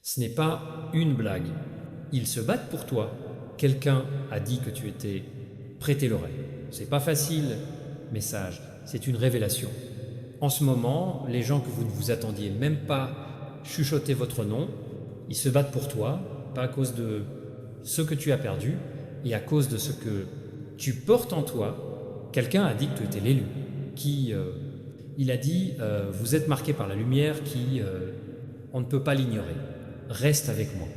Ce n'est pas une blague. Ils se battent pour toi. Quelqu'un a dit que tu étais prêté l'oreille. C'est pas facile, message, c'est une révélation. En ce moment, les gens que vous ne vous attendiez même pas chuchoter votre nom, ils se battent pour toi, pas à cause de ce que tu as perdu, et à cause de ce que tu portes en toi. Quelqu'un a dit que tu étais l'élu, il a dit, vous êtes marqué par la lumière on ne peut pas l'ignorer. Reste avec moi.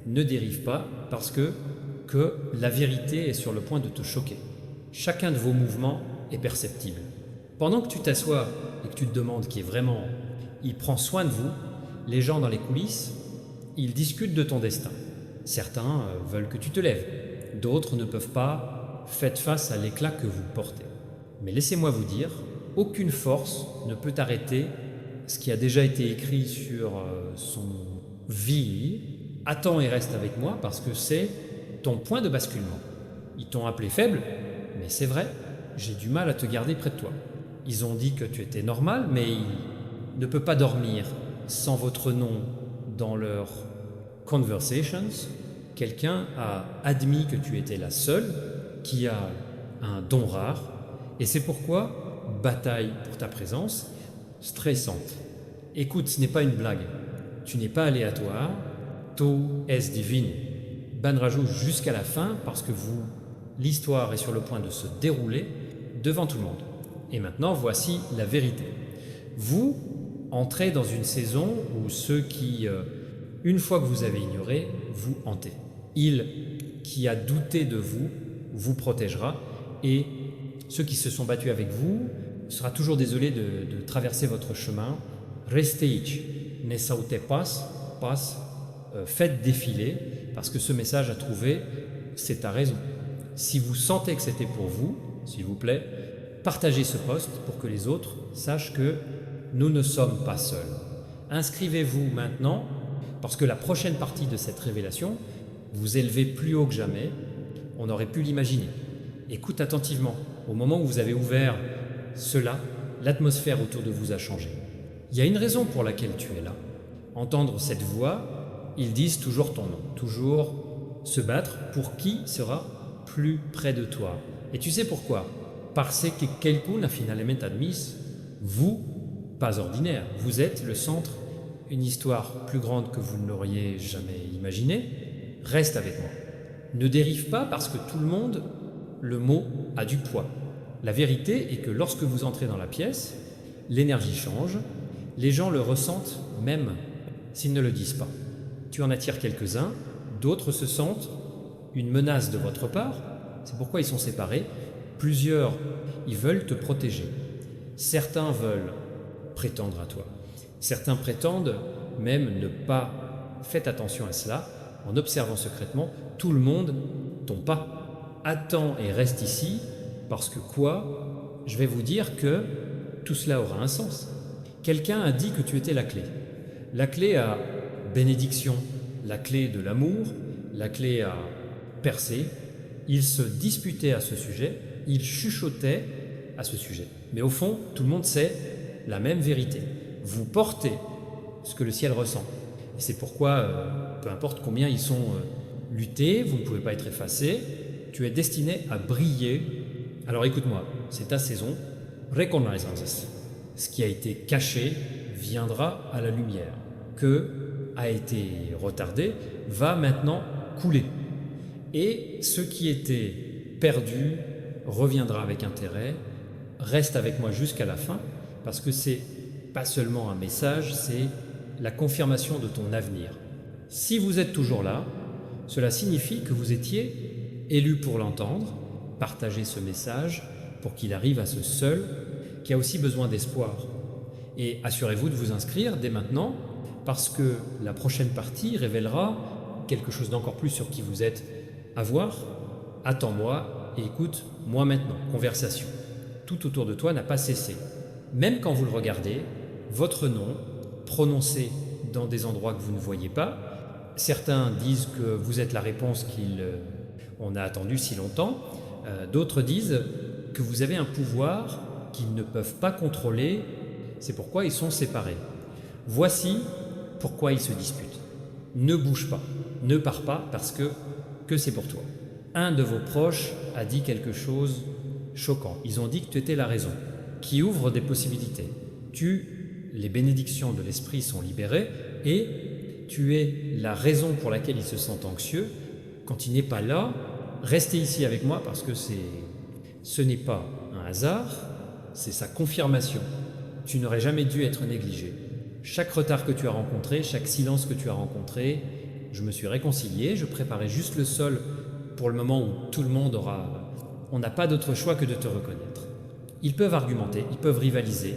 Ne dérive pas parce que la vérité est sur le point de te choquer. Chacun de vos mouvements est perceptible. Pendant que tu t'assois et que tu te demandes qui est vraiment, il prend soin de vous, les gens dans les coulisses, ils discutent de ton destin. Certains veulent que tu te lèves, d'autres ne peuvent pas. Faites face à l'éclat que vous portez. Mais laissez-moi vous dire, aucune force ne peut arrêter ce qui a déjà été écrit sur son vie. Attends et reste avec moi parce que c'est ton point de basculement. Ils t'ont appelé faible, mais c'est vrai, j'ai du mal à te garder près de toi. Ils ont dit que tu étais normal, mais ils ne peuvent pas dormir sans votre nom dans leurs conversations. Quelqu'un a admis que tu étais la seule qui a un don rare, et c'est pourquoi bataille pour ta présence, stressante. Écoute, ce n'est pas une blague. Tu n'es pas aléatoire. To es divino. Ban rajoute jusqu'à la fin parce que l'histoire est sur le point de se dérouler devant tout le monde. Et maintenant, voici la vérité. Vous entrez dans une saison où ceux qui, une fois que vous avez ignoré, vous hantez. Il qui a douté de vous, vous protégera, et ceux qui se sont battus avec vous sera toujours désolé de traverser votre chemin. Restez, ne sautez pas, faites défiler, parce que ce message a trouvé, c'est ta raison. Si vous sentez que c'était pour vous, s'il vous plaît, partagez ce post pour que les autres sachent que nous ne sommes pas seuls. Inscrivez-vous maintenant, parce que la prochaine partie de cette révélation, vous élevez plus haut que jamais, on aurait pu l'imaginer. Écoute attentivement, au moment où vous avez ouvert cela, l'atmosphère autour de vous a changé. Il y a une raison pour laquelle tu es là. Entendre cette voix, ils disent toujours ton nom, toujours se battre pour qui sera plus près de toi. Et tu sais pourquoi? Parce que quelqu'un a finalement admis, vous, pas ordinaire, vous êtes le centre, une histoire plus grande que vous ne l'auriez jamais imaginée. Reste avec moi. Ne dérive pas parce que tout le monde, le mot a du poids. La vérité est que lorsque vous entrez dans la pièce, l'énergie change, les gens le ressentent même s'ils ne le disent pas. Tu en attires quelques-uns, d'autres se sentent une menace de votre part, c'est pourquoi ils sont séparés. Plusieurs, ils veulent te protéger. Certains veulent prétendre à toi. Certains prétendent même ne pas. Faites attention à cela, en observant secrètement, tout le monde tombe pas. Attends et reste ici, parce que quoi? Je vais vous dire que tout cela aura un sens. Quelqu'un a dit que tu étais la clé. La clé à bénédiction, la clé de l'amour, la clé à percer. Ils se disputaient à ce sujet, ils chuchotaient à ce sujet. Mais au fond, tout le monde sait la même vérité. Vous portez ce que le ciel ressent. Et c'est pourquoi, peu importe combien ils sont luttés, vous ne pouvez pas être effacé, tu es destiné à briller. Alors écoute-moi, c'est ta saison. Recognizance. Ce qui a été caché viendra à la lumière. Que a été retardé va maintenant couler. Et ce qui était perdu reviendra avec intérêt. Reste avec moi jusqu'à la fin, parce que c'est pas seulement un message, c'est la confirmation de ton avenir. Si vous êtes toujours là, cela signifie que vous étiez élu pour l'entendre. Partagez ce message pour qu'il arrive à ce seul qui a aussi besoin d'espoir. Et assurez-vous de vous inscrire dès maintenant, parce que la prochaine partie révélera quelque chose d'encore plus sur qui vous êtes. À voir, attends-moi et écoute-moi maintenant. Conversation. Tout autour de toi n'a pas cessé. Même quand vous le regardez, votre nom, prononcé dans des endroits que vous ne voyez pas. Certains disent que vous êtes la réponse qu'on a attendu si longtemps. D'autres disent que vous avez un pouvoir qu'ils ne peuvent pas contrôler. C'est pourquoi ils sont séparés. Voici pourquoi ils se disputent. Ne bouge pas, ne pars pas parce que c'est pour toi. Un de vos proches a dit quelque chose choquant. Ils ont dit que tu étais la raison, qui ouvre des possibilités. Les bénédictions de l'esprit sont libérées et tu es la raison pour laquelle il se sent anxieux. Quand il n'est pas là, restez ici avec moi parce que ce n'est pas un hasard, c'est sa confirmation. Tu n'aurais jamais dû être négligé. Chaque retard que tu as rencontré, chaque silence que tu as rencontré, je me suis réconcilié, je préparais juste le sol pour le moment où tout le monde on n'a pas d'autre choix que de te reconnaître. Ils peuvent argumenter, ils peuvent rivaliser,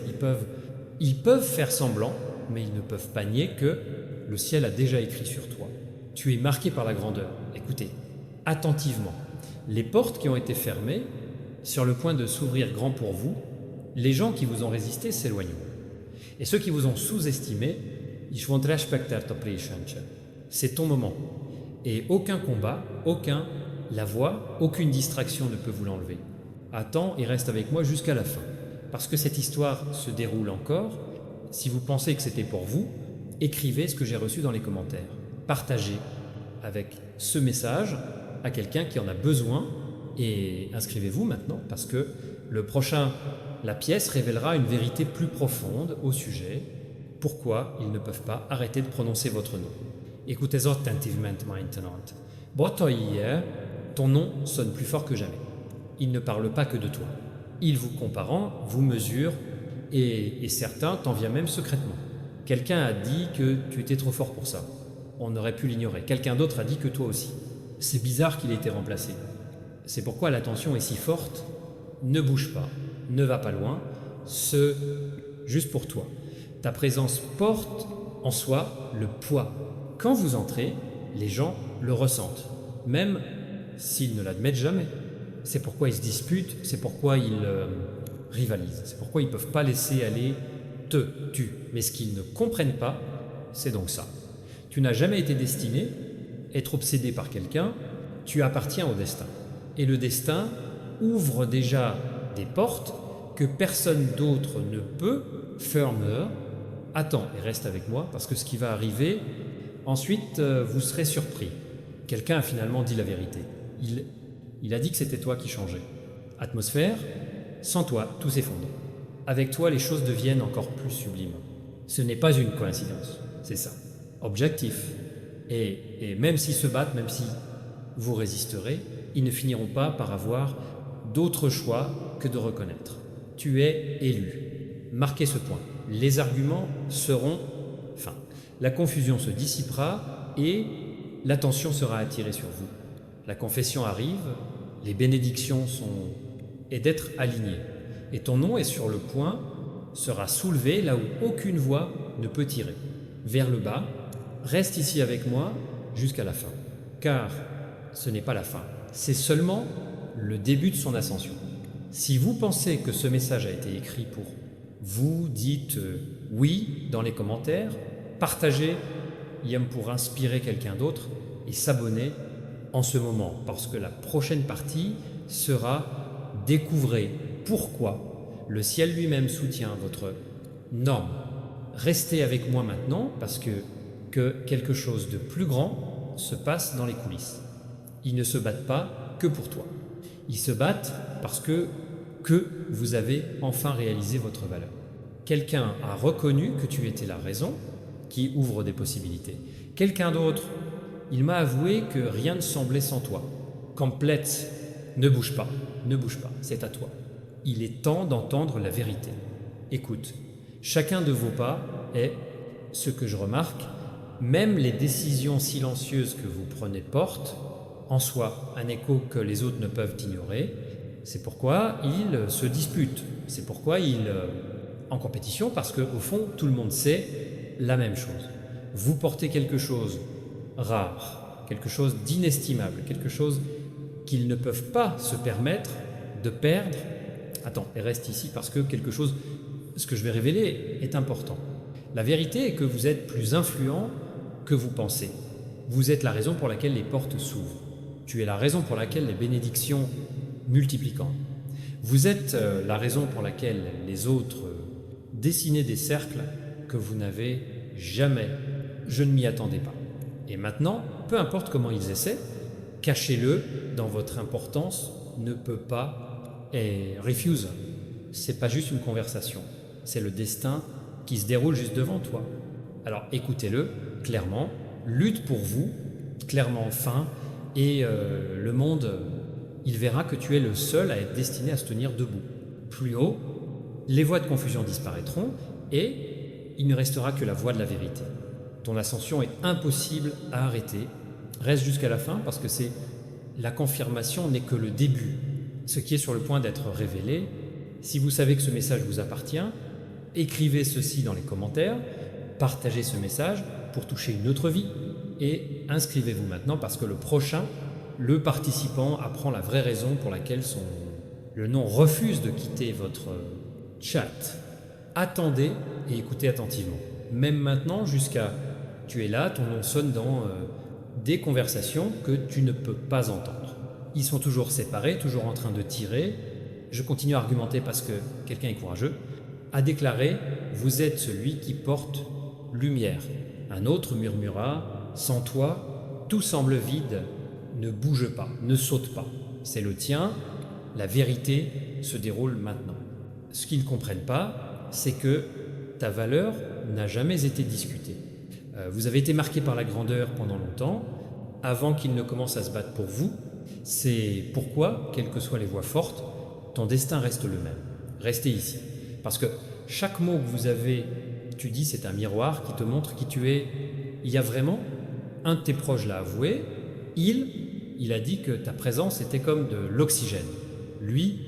ils peuvent faire semblant, mais ils ne peuvent pas nier que le ciel a déjà écrit sur toi. Tu es marqué par la grandeur. Écoutez, attentivement. Les portes qui ont été fermées, sur le point de s'ouvrir grand pour vous, les gens qui vous ont résisté s'éloigneront. Et ceux qui vous ont sous-estimé, ils vont te respecter ta présence. C'est ton moment. Et aucun combat, la voix, aucune distraction ne peut vous l'enlever. Attends et reste avec moi jusqu'à la fin. Parce que cette histoire se déroule encore. Si vous pensez que c'était pour vous, écrivez ce que j'ai reçu dans les commentaires. Partagez avec ce message à quelqu'un qui en a besoin et inscrivez-vous maintenant parce que la pièce révélera une vérité plus profonde au sujet. Pourquoi ils ne peuvent pas arrêter de prononcer votre nom. Écoutez attentivement maintenant. Ton nom sonne plus fort que jamais. Il ne parle pas que de toi. Il vous comparant, vous mesure et certains t'en viennent même secrètement. Quelqu'un a dit que tu étais trop fort pour ça. On aurait pu l'ignorer. Quelqu'un d'autre a dit que toi aussi. C'est bizarre qu'il ait été remplacé. C'est pourquoi la tension est si forte. Ne bouge pas, ne va pas loin, juste pour toi. Ta présence porte en soi le poids. Quand vous entrez, les gens le ressentent, même s'ils ne l'admettent jamais. C'est pourquoi ils se disputent, c'est pourquoi ils rivalisent, c'est pourquoi ils ne peuvent pas laisser aller tu. Mais ce qu'ils ne comprennent pas, c'est donc ça. Tu n'as jamais été destiné à être obsédé par quelqu'un, tu appartiens au destin. Et le destin ouvre déjà des portes que personne d'autre ne peut fermer. Attends et reste avec moi parce que ce qui va arriver, ensuite vous serez surpris. Quelqu'un a finalement dit la vérité. Il a dit que c'était toi qui changeais. Atmosphère, sans toi, tout s'effondre. Avec toi, les choses deviennent encore plus sublimes. Ce n'est pas une coïncidence, c'est ça. Objectif. Et même s'ils se battent, même si vous résisterez, ils ne finiront pas par avoir d'autre choix que de reconnaître. Tu es élu. Marquez ce point. Les arguments seront fins. La confusion se dissipera et l'attention sera attirée sur vous. La confession arrive, les bénédictions et d'être aligné. Et ton nom est sur le point, sera soulevé là où aucune voix ne peut tirer. Vers le bas, reste ici avec moi jusqu'à la fin. Car ce n'est pas la fin, c'est seulement le début de son ascension. Si vous pensez que ce message a été écrit pour vous, dites oui dans les commentaires, partagez Yam pour inspirer quelqu'un d'autre et s'abonner en ce moment parce que la prochaine partie sera découvrez pourquoi le ciel lui-même soutient votre norme. Restez avec moi maintenant parce que quelque chose de plus grand se passe dans les coulisses. Ils ne se battent pas que pour toi. Ils se battent parce que vous avez enfin réalisé votre valeur. Quelqu'un a reconnu que tu étais la raison qui ouvre des possibilités. Quelqu'un d'autre, il m'a avoué que rien ne semblait sans toi. Complète, ne bouge pas, c'est à toi. Il est temps d'entendre la vérité. Écoute, chacun de vos pas est, ce que je remarque, même les décisions silencieuses que vous prenez portent en soi un écho que les autres ne peuvent ignorer. C'est pourquoi ils se disputent, c'est pourquoi ils en compétition, parce qu'au fond, tout le monde sait la même chose. Vous portez quelque chose rare, quelque chose d'inestimable, quelque chose qu'ils ne peuvent pas se permettre de perdre. Attends, et reste ici parce que ce que je vais révéler est important. La vérité est que vous êtes plus influent que vous pensez. Vous êtes la raison pour laquelle les portes s'ouvrent. Tu es la raison pour laquelle les bénédictions multiplient. Vous êtes la raison pour laquelle les autres dessinaient des cercles que vous n'avez jamais. Je ne m'y attendais pas. Et maintenant, peu importe comment ils essaient, cachez-le dans votre importance, ne peut pas et refuse. C'est pas juste une conversation, c'est le destin qui se déroule juste devant toi. Alors écoutez-le clairement, lutte pour vous, clairement enfin, et le monde, il verra que tu es le seul à être destiné à se tenir debout. Plus haut, les voies de confusion disparaîtront et il ne restera que la voie de la vérité. Ton ascension est impossible à arrêter. Reste jusqu'à la fin parce que la confirmation n'est que le début. Ce qui est sur le point d'être révélé, si vous savez que ce message vous appartient, écrivez ceci dans les commentaires, partagez ce message pour toucher une autre vie et inscrivez-vous maintenant parce que le prochain, le participant, apprend la vraie raison pour laquelle le nom refuse de quitter votre chat. Attendez et écoutez attentivement. Même maintenant, jusqu'à tu es là, ton nom sonne dans des conversations que tu ne peux pas entendre. Ils sont toujours séparés, toujours en train de tirer. Je continue à argumenter parce que quelqu'un est courageux, a déclaré « Vous êtes celui qui porte lumière ». Un autre murmura « Sans toi, tout semble vide, ne bouge pas, ne saute pas. C'est le tien, la vérité se déroule maintenant ». Ce qu'ils ne comprennent pas, c'est que ta valeur n'a jamais été discutée. Vous avez été marqué par la grandeur pendant longtemps, avant qu'il ne commence à se battre pour vous. C'est pourquoi, quelles que soient les voix fortes, ton destin reste le même. Restez ici. Parce que chaque mot que vous avez, tu dis, c'est un miroir qui te montre qui tu es. Il y a vraiment un de tes proches l'a avoué. Il a dit que ta présence était comme de l'oxygène. Lui,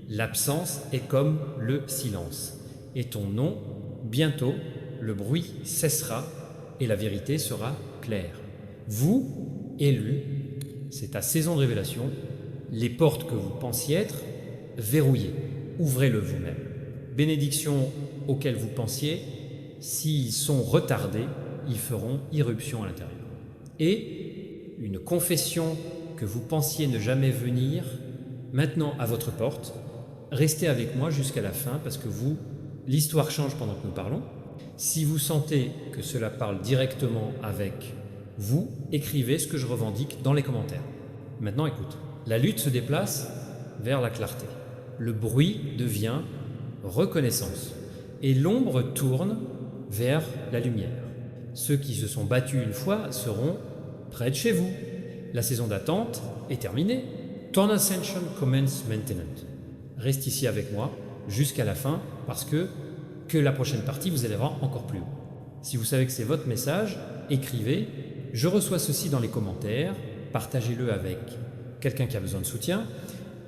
l'absence est comme le silence. Et ton nom, bientôt, le bruit cessera et la vérité sera claire. Vous, élus, c'est ta saison de révélation. Les portes que vous pensiez être, verrouillées. Ouvrez-le vous-même. Bénédictions auxquelles vous pensiez, s'ils sont retardés, ils feront irruption à l'intérieur. Et une confession que vous pensiez ne jamais venir, maintenant à votre porte, restez avec moi jusqu'à la fin parce que l'histoire change pendant que nous parlons. Si vous sentez que cela parle directement avec vous, écrivez ce que je revendique dans les commentaires. Maintenant, écoute, la lutte se déplace vers la clarté. Le bruit devient reconnaissance et l'ombre tourne vers la lumière. Ceux qui se sont battus une fois seront près de chez vous. La saison d'attente est terminée. Ton ascension commence maintenant. Reste ici avec moi jusqu'à la fin parce que la prochaine partie vous allez voir encore plus haut. Si vous savez que c'est votre message, écrivez « Je reçois ceci dans les commentaires », partagez-le avec quelqu'un qui a besoin de soutien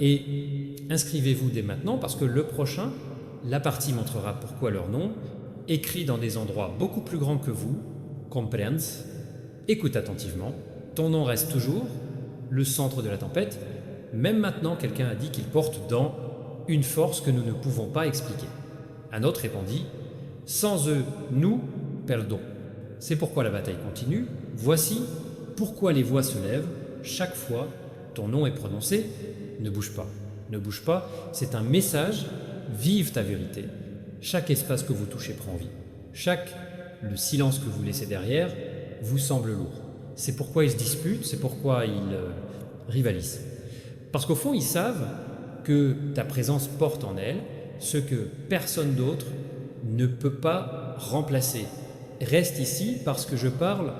et inscrivez-vous dès maintenant parce que le prochain, la partie montrera pourquoi leur nom, écrit dans des endroits beaucoup plus grands que vous, comprehends, écoute attentivement, ton nom reste toujours le centre de la tempête, même maintenant quelqu'un a dit qu'il porte dans une force que nous ne pouvons pas expliquer. Un autre répondit « Sans eux, nous perdons ». C'est pourquoi la bataille continue. Voici pourquoi les voix se lèvent. Chaque fois ton nom est prononcé, ne bouge pas. Ne bouge pas, c'est un message, vive ta vérité. Chaque espace que vous touchez prend vie. Le silence que vous laissez derrière vous semble lourd. C'est pourquoi ils se disputent, c'est pourquoi ils rivalisent. Parce qu'au fond, ils savent que ta présence porte en elle ce que personne d'autre ne peut pas remplacer. Reste ici parce que je parle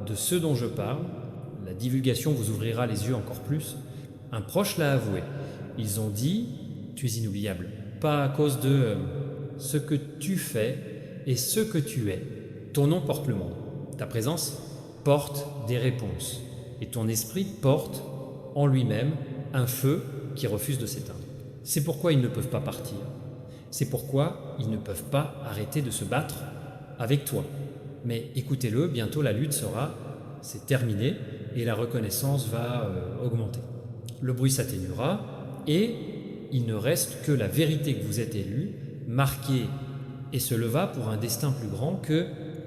de ce dont je parle. La divulgation vous ouvrira les yeux encore plus. Un proche l'a avoué. Ils ont dit « Tu es inoubliable ». Pas à cause de ce que tu fais et ce que tu es. Ton nom porte le monde. Ta présence porte des réponses. Et ton esprit porte en lui-même un feu qui refuse de s'éteindre. C'est pourquoi ils ne peuvent pas partir. C'est pourquoi ils ne peuvent pas arrêter de se battre avec toi. Mais écoutez-le, bientôt la lutte c'est terminé et la reconnaissance va augmenter. Le bruit s'atténuera et il ne reste que la vérité que vous êtes élu, marquée et se leva pour un destin plus grand que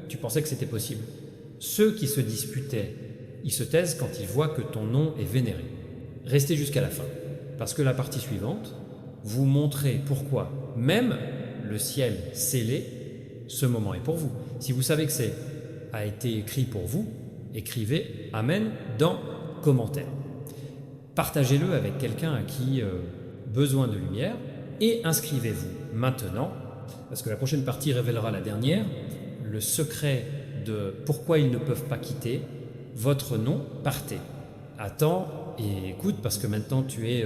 tu pensais que c'était possible. Ceux qui se disputaient, ils se taisent quand ils voient que ton nom est vénéré. Restez jusqu'à la fin, parce que la partie suivante vous montrez pourquoi, même le ciel scellé, ce moment est pour vous. Si vous savez que a été écrit pour vous, Écrivez Amen dans commentaire. Partagez-le avec quelqu'un à qui besoin de lumière et inscrivez-vous maintenant, parce que la prochaine partie révélera la dernière, le secret de pourquoi ils ne peuvent pas quitter votre nom. Partez. Attends et écoute, parce que maintenant tu es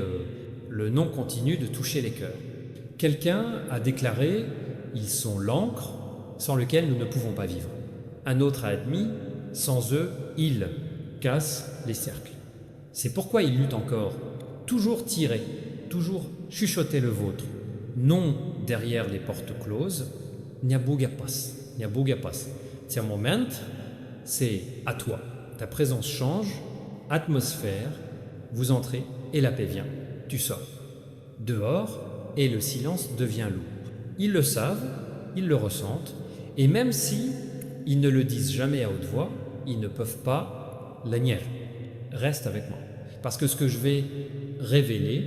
le nom continu de toucher les cœurs. Quelqu'un a déclaré « Ils sont l'encre sans lequel nous ne pouvons pas vivre ». Un autre a admis « Sans eux, ils cassent les cercles ». C'est pourquoi ils luttent encore. Toujours tirer, toujours chuchoter le vôtre. Non derrière les portes closes. Nie Boga pas. Nie Boga pas. C'est un moment, c'est à toi. Ta présence change, atmosphère, vous entrez et la paix vient. Tu sors. Dehors, et le silence devient lourd. Ils le savent, ils le ressentent, et même si ils ne le disent jamais à haute voix, ils ne peuvent pas la nier. Reste avec moi. Parce que ce que je vais révéler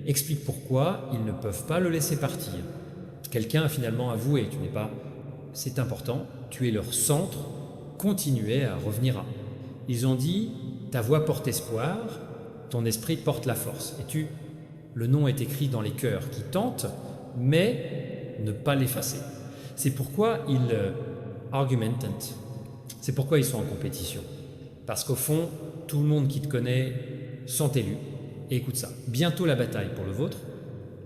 explique pourquoi ils ne peuvent pas le laisser partir. Quelqu'un a finalement avoué, tu n'es pas... C'est important, tu es leur centre, continuez à revenir à. Ils ont dit, ta voix porte espoir, ton esprit porte la force. Et le nom est écrit dans les cœurs qui tentent, mais ne pas l'effacer. C'est pourquoi ils argumentent. C'est pourquoi ils sont en compétition. Parce qu'au fond, tout le monde qui te connaît sont élus. Et écoute ça, bientôt la bataille pour le vôtre,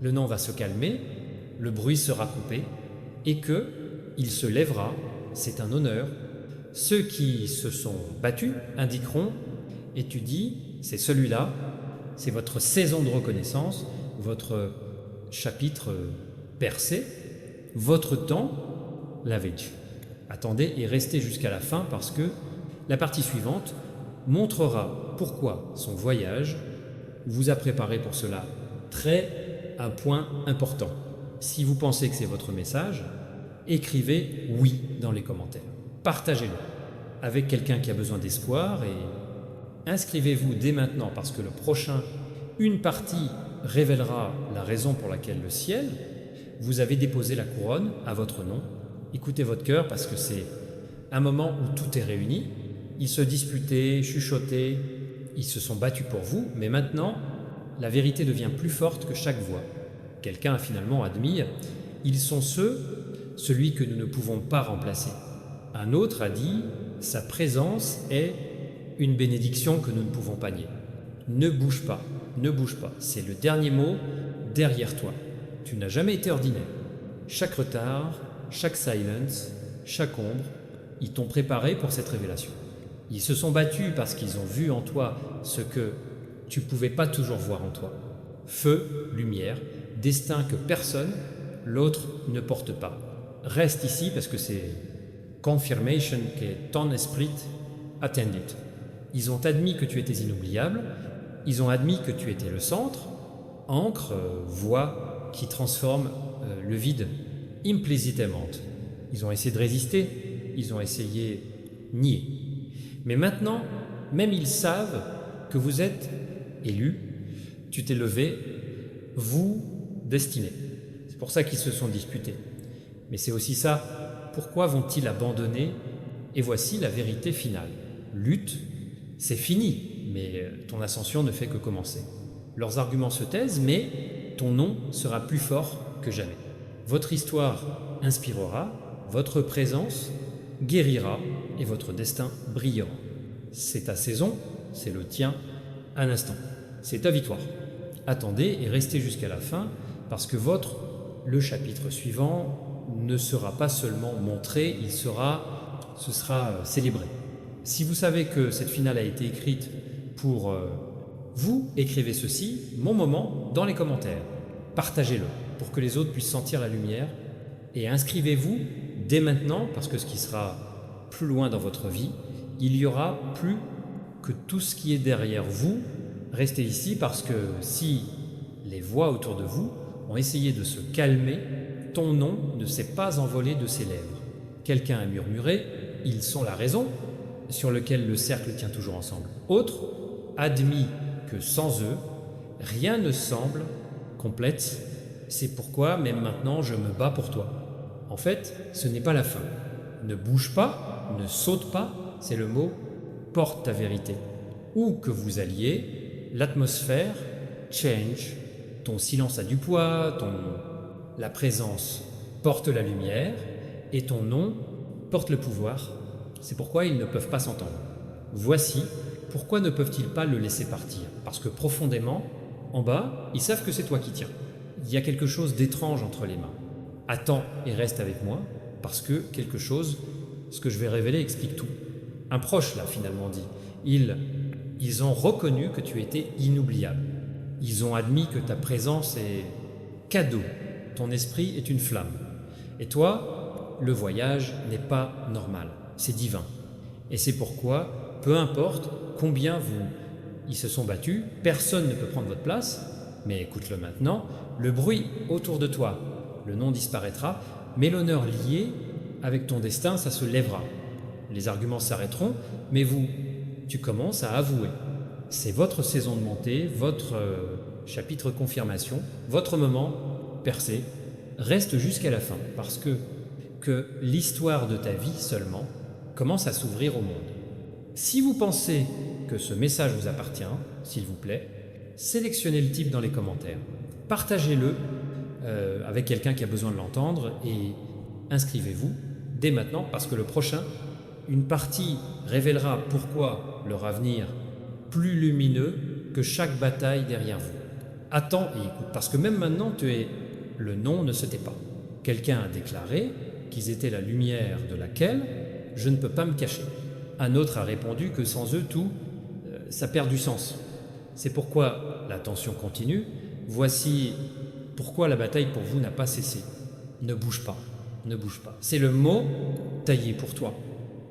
le nom va se calmer, le bruit sera coupé, et que il se lèvera, c'est un honneur. Ceux qui se sont battus indiqueront, et tu dis, c'est celui-là, c'est votre saison de reconnaissance, votre chapitre percé, votre temps, la veille. Attendez et restez jusqu'à la fin parce que la partie suivante montrera pourquoi son voyage vous a préparé pour cela. Un point important. Si vous pensez que c'est votre message, écrivez oui dans les commentaires. Partagez-le avec quelqu'un qui a besoin d'espoir et inscrivez-vous dès maintenant parce que le prochain, une partie révélera la raison pour laquelle le ciel, vous avez déposé la couronne à votre nom. Écoutez votre cœur parce que c'est un moment où tout est réuni. Ils se disputaient, chuchotaient, ils se sont battus pour vous, mais maintenant, la vérité devient plus forte que chaque voix. Quelqu'un a finalement admis, ils sont celui que nous ne pouvons pas remplacer. Un autre a dit, sa présence est une bénédiction que nous ne pouvons pas nier. Ne bouge pas, c'est le dernier mot derrière toi. Tu n'as jamais été ordinaire. Chaque retard, chaque silence, chaque ombre, ils t'ont préparé pour cette révélation. Ils se sont battus parce qu'ils ont vu en toi ce que tu ne pouvais pas toujours voir en toi. Feu, lumière, destin que personne, l'autre ne porte pas. Reste ici parce que c'est confirmation que ton esprit attendait. Ils ont admis que tu étais inoubliable, ils ont admis que tu étais le centre, encre, voix qui transforme le vide implicitement. Ils ont essayé de résister, ils ont essayé de nier. Mais maintenant, même ils savent que vous êtes élus, tu t'es levé, vous destinés. C'est pour ça qu'ils se sont disputés. Mais c'est aussi ça, pourquoi vont-ils abandonner? Et voici la vérité finale. Lutte, c'est fini, mais ton ascension ne fait que commencer. Leurs arguments se taisent, mais ton nom sera plus fort que jamais. Votre histoire inspirera, votre présence guérira et votre destin brillera. C'est ta saison, c'est le tien, un instant. C'est ta victoire. Attendez et restez jusqu'à la fin parce que le chapitre suivant ne sera pas seulement montré, ce sera célébré. Si vous savez que cette finale a été écrite pour vous, écrivez ceci, mon moment, dans les commentaires. Partagez-le pour que les autres puissent sentir la lumière et inscrivez-vous dès maintenant parce que ce qui sera plus loin dans votre vie, il y aura plus que tout ce qui est derrière vous. Restez ici parce que si les voix autour de vous ont essayé de se calmer, ton nom ne s'est pas envolé de ses lèvres. Quelqu'un a murmuré, ils sont la raison, sur lequel le cercle tient toujours ensemble. Autre admis que sans eux, rien ne semble complète. C'est pourquoi, même maintenant, je me bats pour toi. En fait, ce n'est pas la fin. Ne bouge pas, ne saute pas, c'est le mot porte ta vérité. Où que vous alliez, l'atmosphère change. Ton silence a du poids, la présence porte la lumière et ton nom porte le pouvoir. C'est pourquoi ils ne peuvent pas s'entendre. Voici pourquoi ne peuvent-ils pas le laisser partir. Parce que profondément, en bas, ils savent que c'est toi qui tiens. Il y a quelque chose d'étrange entre les mains. Attends et reste avec moi, parce que quelque chose, ce que je vais révéler, explique tout. Un proche l'a finalement dit. Ils ont reconnu que tu étais inoubliable. Ils ont admis que ta présence est cadeau. Ton esprit est une flamme. Et toi, le voyage n'est pas normal, c'est divin. Et c'est pourquoi, peu importe combien ils se sont battus, personne ne peut prendre votre place, mais écoute-le maintenant, le bruit autour de toi, le nom disparaîtra, mais l'honneur lié avec ton destin, ça se lèvera. Les arguments s'arrêteront, mais tu commences à avouer. C'est votre saison de montée, votre chapitre confirmation, votre moment percé. Reste jusqu'à la fin, parce que l'histoire de ta vie seulement commence à s'ouvrir au monde. Si vous pensez que ce message vous appartient, s'il vous plaît, sélectionnez le type dans les commentaires. Partagez-le avec quelqu'un qui a besoin de l'entendre et inscrivez-vous dès maintenant parce que le prochain, une partie révélera pourquoi leur avenir plus lumineux que chaque bataille derrière vous. Attends et écoute, parce que même maintenant, le nom ne se tait pas. Quelqu'un a déclaré qu'ils étaient la lumière de laquelle je ne peux pas me cacher. Un autre a répondu que sans eux, tout, ça perd du sens. C'est pourquoi la tension continue. Voici pourquoi la bataille pour vous n'a pas cessé. Ne bouge pas, ne bouge pas. C'est le mot taillé pour toi.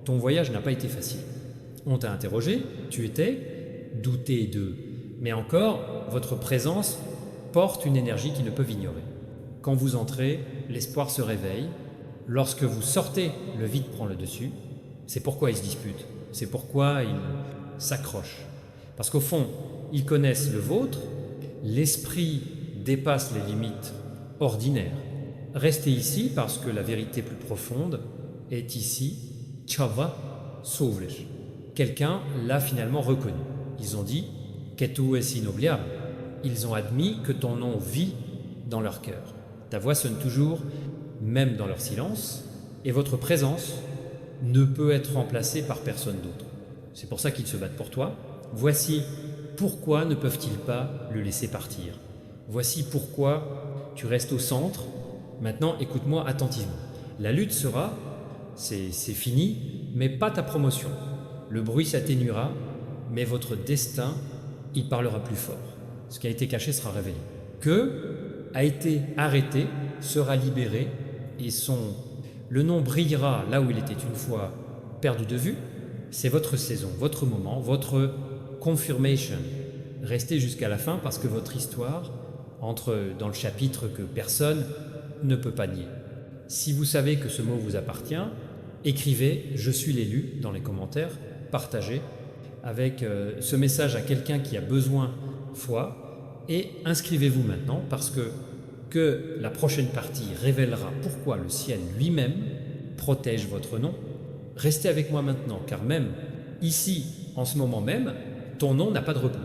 Ton voyage n'a pas été facile. On t'a interrogé, tu étais douté de. Mais encore, votre présence porte une énergie qui ne peut ignorer. Quand vous entrez, l'espoir se réveille. Lorsque vous sortez, le vide prend le dessus. C'est pourquoi ils se disputent. C'est pourquoi ils s'accrochent. Parce qu'au fond, ils connaissent le vôtre. L'esprit dépasse les limites ordinaires. Restez ici parce que la vérité plus profonde est ici. Chava Souvlish. Quelqu'un l'a finalement reconnu. Ils ont dit que tu es inoubliable. Ils ont admis que ton nom vit dans leur cœur. Ta voix sonne toujours, même dans leur silence, et votre présence ne peut être remplacée par personne d'autre. C'est pour ça qu'ils se battent pour toi. Voici pourquoi ne peuvent-ils pas le laisser partir. Voici pourquoi tu restes au centre. Maintenant, écoute-moi attentivement. La lutte sera, c'est fini, mais pas ta promotion. Le bruit s'atténuera, mais votre destin, il parlera plus fort. Ce qui a été caché sera révélé. Que a été arrêté sera libéré et le nom brillera là où il était une fois perdu de vue. C'est votre saison, votre moment, votre confirmation. Restez jusqu'à la fin parce que votre histoire entre dans le chapitre que personne ne peut pas nier. Si vous savez que ce mot vous appartient, écrivez « Je suis l'élu » dans les commentaires, partagez avec ce message à quelqu'un qui a besoin foi et inscrivez-vous maintenant parce que la prochaine partie révélera pourquoi le ciel lui-même protège votre nom. Restez avec moi maintenant car même ici, en ce moment même, ton nom n'a pas de repos.